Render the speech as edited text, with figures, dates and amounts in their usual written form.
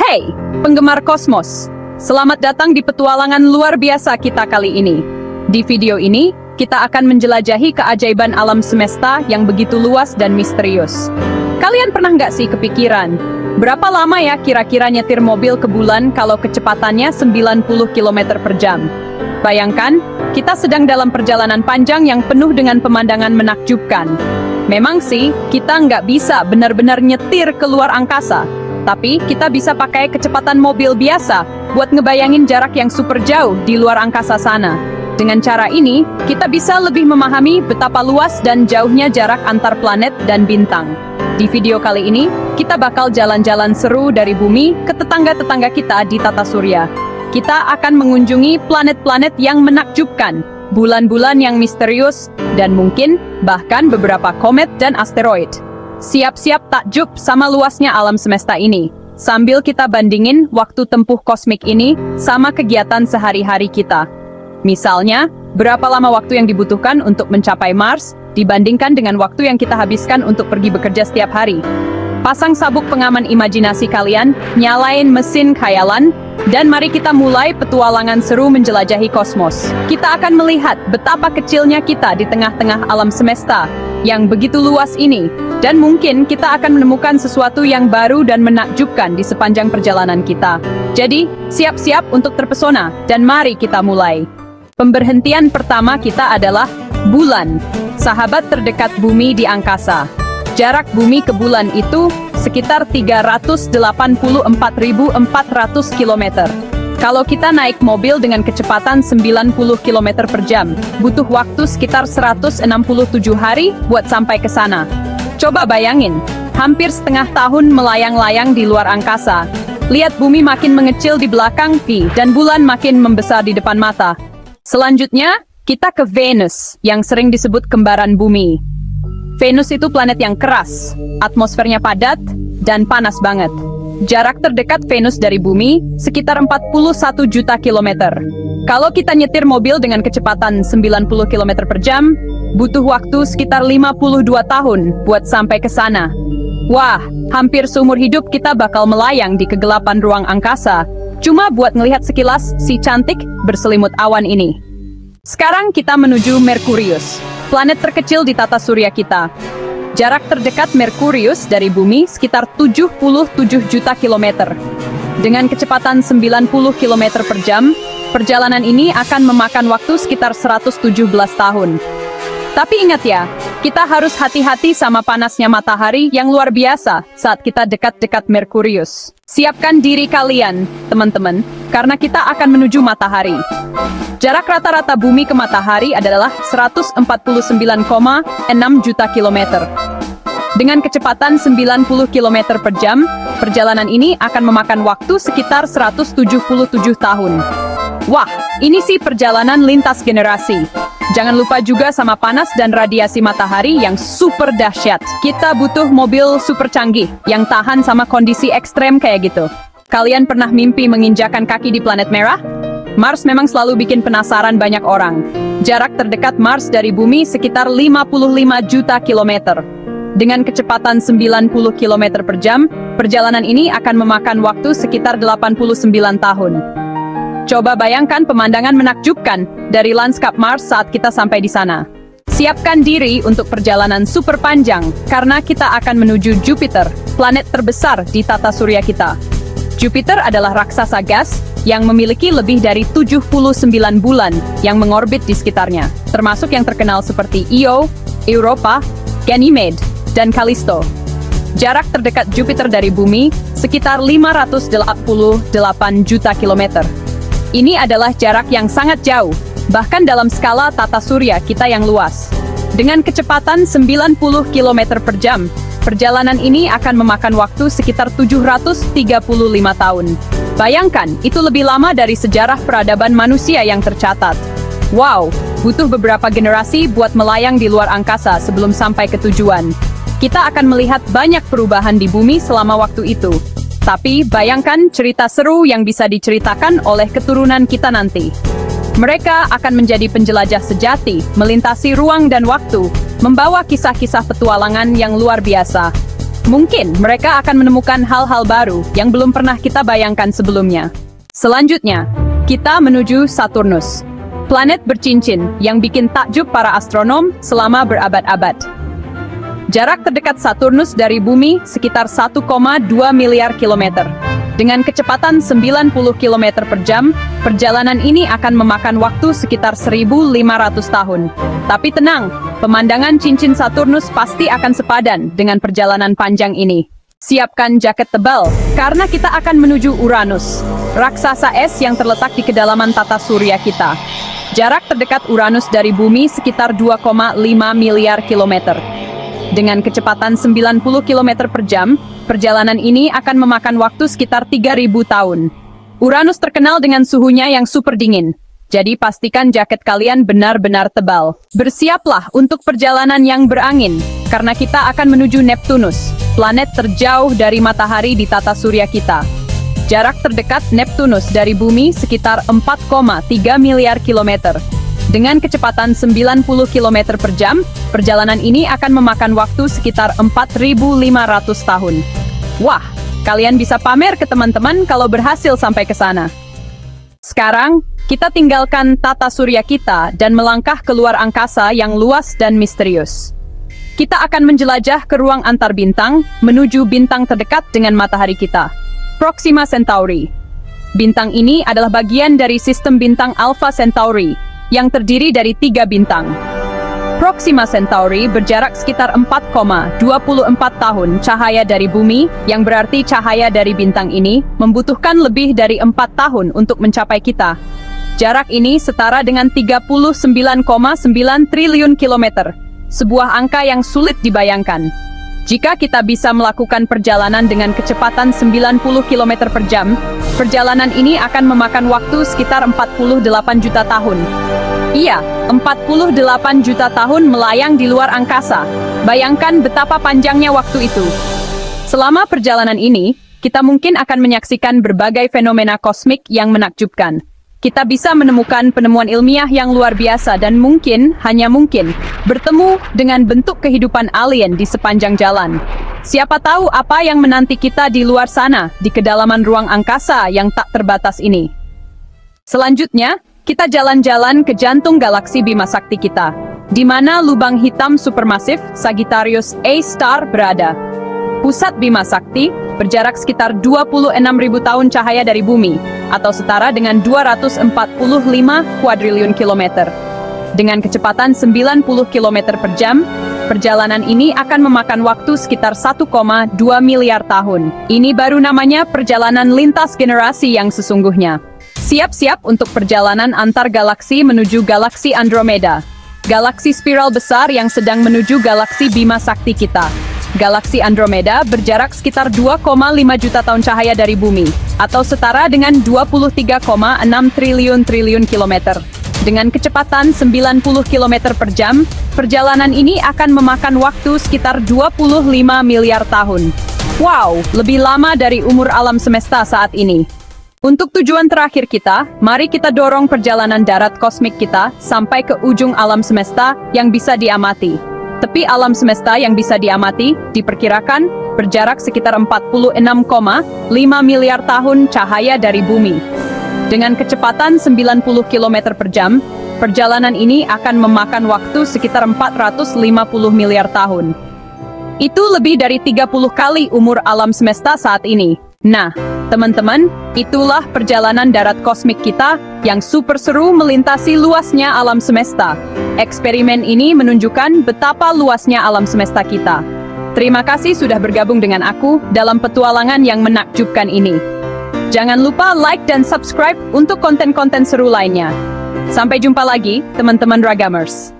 Hey, penggemar kosmos! Selamat datang di petualangan luar biasa kita kali ini. Di video ini, kita akan menjelajahi keajaiban alam semesta yang begitu luas dan misterius. Kalian pernah nggak sih kepikiran, berapa lama ya kira-kira nyetir mobil ke bulan kalau kecepatannya 90 km per jam? Bayangkan, kita sedang dalam perjalanan panjang yang penuh dengan pemandangan menakjubkan. Memang sih, kita nggak bisa benar-benar nyetir ke luar angkasa. Tapi, kita bisa pakai kecepatan mobil biasa buat ngebayangin jarak yang super jauh di luar angkasa sana. Dengan cara ini, kita bisa lebih memahami betapa luas dan jauhnya jarak antar planet dan bintang. Di video kali ini, kita bakal jalan-jalan seru dari bumi ke tetangga-tetangga kita di tata surya. Kita akan mengunjungi planet-planet yang menakjubkan, bulan-bulan yang misterius, dan mungkin bahkan beberapa komet dan asteroid. Siap-siap takjub sama luasnya alam semesta ini, sambil kita bandingin waktu tempuh kosmik ini sama kegiatan sehari-hari kita. Misalnya, berapa lama waktu yang dibutuhkan untuk mencapai Mars dibandingkan dengan waktu yang kita habiskan untuk pergi bekerja setiap hari. Pasang sabuk pengaman imajinasi kalian, nyalain mesin khayalan, dan mari kita mulai petualangan seru menjelajahi kosmos. Kita akan melihat betapa kecilnya kita di tengah-tengah alam semesta yang begitu luas ini, dan mungkin kita akan menemukan sesuatu yang baru dan menakjubkan di sepanjang perjalanan kita. Jadi, siap-siap untuk terpesona, dan mari kita mulai. Pemberhentian pertama kita adalah bulan, sahabat terdekat bumi di angkasa. Jarak bumi ke bulan itu sekitar 384.400 km. Kalau kita naik mobil dengan kecepatan 90 km per jam, butuh waktu sekitar 167 hari buat sampai ke sana. Coba bayangin, hampir setengah tahun melayang-layang di luar angkasa. Lihat bumi makin mengecil di belakang, dan bulan makin membesar di depan mata. Selanjutnya, kita ke Venus, yang sering disebut kembaran bumi. Venus itu planet yang keras, atmosfernya padat, dan panas banget. Jarak terdekat Venus dari bumi sekitar 41 juta kilometer. Kalau kita nyetir mobil dengan kecepatan 90 km per jam, butuh waktu sekitar 52 tahun buat sampai ke sana. Wah, hampir seumur hidup kita bakal melayang di kegelapan ruang angkasa, cuma buat ngelihat sekilas si cantik berselimut awan ini. Sekarang kita menuju Merkurius, planet terkecil di tata surya kita. Jarak terdekat Merkurius dari bumi sekitar 77 juta kilometer. Dengan kecepatan 90 km per jam, perjalanan ini akan memakan waktu sekitar 117 tahun. Tapi ingat ya, kita harus hati-hati sama panasnya matahari yang luar biasa saat kita dekat-dekat Merkurius. Siapkan diri kalian, teman-teman, karena kita akan menuju matahari. Jarak rata-rata bumi ke matahari adalah 149,6 juta kilometer. Dengan kecepatan 90 km per jam, perjalanan ini akan memakan waktu sekitar 177 tahun. Wah, ini sih perjalanan lintas generasi. Jangan lupa juga sama panas dan radiasi matahari yang super dahsyat. Kita butuh mobil super canggih yang tahan sama kondisi ekstrem kayak gitu. Kalian pernah mimpi menginjakan kaki di planet merah? Mars memang selalu bikin penasaran banyak orang. Jarak terdekat Mars dari bumi sekitar 55 juta kilometer. Dengan kecepatan 90 km per jam, perjalanan ini akan memakan waktu sekitar 89 tahun. Coba bayangkan pemandangan menakjubkan dari lanskap Mars saat kita sampai di sana. Siapkan diri untuk perjalanan super panjang, karena kita akan menuju Jupiter, planet terbesar di tata surya kita. Jupiter adalah raksasa gas yang memiliki lebih dari 79 bulan yang mengorbit di sekitarnya, termasuk yang terkenal seperti Io, Europa, Ganymede, dan Callisto. Jarak terdekat Jupiter dari bumi sekitar 588 juta kilometer. Ini adalah jarak yang sangat jauh, bahkan dalam skala tata surya kita yang luas. Dengan kecepatan 90 km per jam, perjalanan ini akan memakan waktu sekitar 735 tahun. Bayangkan, itu lebih lama dari sejarah peradaban manusia yang tercatat. Wow, butuh beberapa generasi buat melayang di luar angkasa sebelum sampai ke tujuan. Kita akan melihat banyak perubahan di bumi selama waktu itu. Tapi, bayangkan cerita seru yang bisa diceritakan oleh keturunan kita nanti. Mereka akan menjadi penjelajah sejati, melintasi ruang dan waktu, membawa kisah-kisah petualangan yang luar biasa. Mungkin mereka akan menemukan hal-hal baru yang belum pernah kita bayangkan sebelumnya. Selanjutnya, kita menuju Saturnus. Planet bercincin yang bikin takjub para astronom selama berabad-abad. Jarak terdekat Saturnus dari bumi sekitar 1,2 miliar kilometer. Dengan kecepatan 90 km per jam, perjalanan ini akan memakan waktu sekitar 1.500 tahun. Tapi tenang, pemandangan cincin Saturnus pasti akan sepadan dengan perjalanan panjang ini. Siapkan jaket tebal, karena kita akan menuju Uranus, raksasa es yang terletak di kedalaman tata surya kita. Jarak terdekat Uranus dari bumi sekitar 2,5 miliar kilometer. Dengan kecepatan 90 km per jam, perjalanan ini akan memakan waktu sekitar 3.000 tahun. Uranus terkenal dengan suhunya yang super dingin, jadi pastikan jaket kalian benar-benar tebal. Bersiaplah untuk perjalanan yang berangin, karena kita akan menuju Neptunus, planet terjauh dari matahari di tata surya kita. Jarak terdekat Neptunus dari bumi sekitar 4,3 miliar kilometer. Dengan kecepatan 90 km per jam, perjalanan ini akan memakan waktu sekitar 4.500 tahun. Wah, kalian bisa pamer ke teman-teman kalau berhasil sampai ke sana. Sekarang, kita tinggalkan tata surya kita dan melangkah keluar angkasa yang luas dan misterius. Kita akan menjelajah ke ruang antar bintang, menuju bintang terdekat dengan matahari kita, Proxima Centauri. Bintang ini adalah bagian dari sistem bintang Alpha Centauri, yang terdiri dari 3 bintang. Proxima Centauri berjarak sekitar 4,24 tahun cahaya dari bumi, yang berarti cahaya dari bintang ini membutuhkan lebih dari 4 tahun untuk mencapai kita. Jarak ini setara dengan 39,9 triliun kilometer, sebuah angka yang sulit dibayangkan. Jika kita bisa melakukan perjalanan dengan kecepatan 90 km per jam, perjalanan ini akan memakan waktu sekitar 48 juta tahun. Iya, 48 juta tahun melayang di luar angkasa. Bayangkan betapa panjangnya waktu itu. Selama perjalanan ini, kita mungkin akan menyaksikan berbagai fenomena kosmik yang menakjubkan. Kita bisa menemukan penemuan ilmiah yang luar biasa dan mungkin, hanya mungkin, bertemu dengan bentuk kehidupan alien di sepanjang jalan. Siapa tahu apa yang menanti kita di luar sana, di kedalaman ruang angkasa yang tak terbatas ini. Selanjutnya, kita jalan-jalan ke jantung galaksi Bima Sakti kita, di mana lubang hitam supermasif Sagittarius A* berada. Pusat Bima Sakti berjarak sekitar 26.000 tahun cahaya dari bumi, atau setara dengan 245 kuadriliun kilometer. Dengan kecepatan 90 km per jam, perjalanan ini akan memakan waktu sekitar 1,2 miliar tahun. Ini baru namanya perjalanan lintas generasi yang sesungguhnya. Siap-siap untuk perjalanan antar galaksi menuju galaksi Andromeda, galaksi spiral besar yang sedang menuju galaksi Bima Sakti kita. Galaksi Andromeda berjarak sekitar 2,5 juta tahun cahaya dari bumi, atau setara dengan 23,6 triliun kilometer. Dengan kecepatan 90 km per jam, perjalanan ini akan memakan waktu sekitar 25 miliar tahun. Wow, lebih lama dari umur alam semesta saat ini. Untuk tujuan terakhir kita, mari kita dorong perjalanan darat kosmik kita sampai ke ujung alam semesta yang bisa diamati. Tepi alam semesta yang bisa diamati diperkirakan berjarak sekitar 46,5 miliar tahun cahaya dari bumi. Dengan kecepatan 90 km per jam, perjalanan ini akan memakan waktu sekitar 450 miliar tahun. Itu lebih dari 30 kali umur alam semesta saat ini. Nah, teman-teman, itulah perjalanan darat kosmik kita yang super seru melintasi luasnya alam semesta. Eksperimen ini menunjukkan betapa luasnya alam semesta kita. Terima kasih sudah bergabung dengan aku dalam petualangan yang menakjubkan ini. Jangan lupa like dan subscribe untuk konten-konten seru lainnya. Sampai jumpa lagi, teman-teman Ragamers.